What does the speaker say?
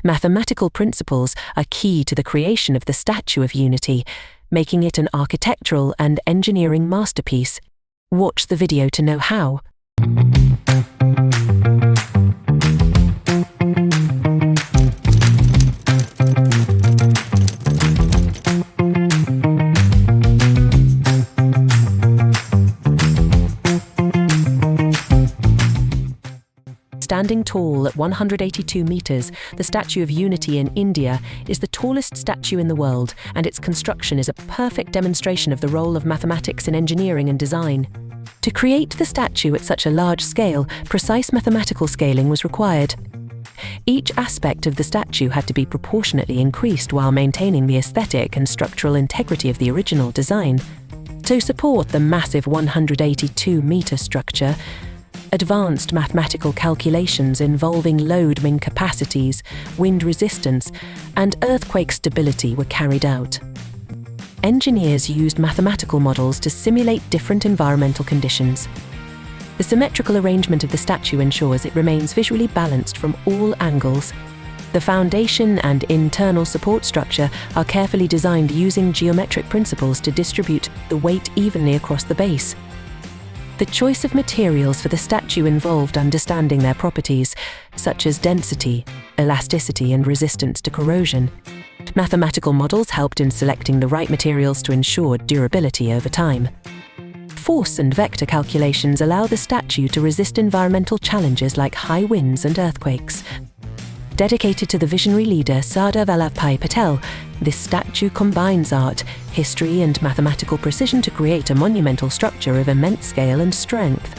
Mathematical principles are key to the creation of the Statue of Unity, making it an architectural and engineering masterpiece. Watch the video to know how. Standing tall at 182 meters, the Statue of Unity in India is the tallest statue in the world, and its construction is a perfect demonstration of the role of mathematics in engineering and design. To create the statue at such a large scale, precise mathematical scaling was required. Each aspect of the statue had to be proportionately increased while maintaining the aesthetic and structural integrity of the original design. To support the massive 182-meter structure, advanced mathematical calculations involving load-bearing capacities, wind resistance, and earthquake stability were carried out. Engineers used mathematical models to simulate different environmental conditions. The symmetrical arrangement of the statue ensures it remains visually balanced from all angles. The foundation and internal support structure are carefully designed using geometric principles to distribute the weight evenly across the base. The choice of materials for the statue involved understanding their properties, such as density, elasticity, and resistance to corrosion. Mathematical models helped in selecting the right materials to ensure durability over time. Force and vector calculations allow the statue to resist environmental challenges like high winds and earthquakes. Dedicated to the visionary leader Sardar Patel, this statue combines art, history, and mathematical precision to create a monumental structure of immense scale and strength.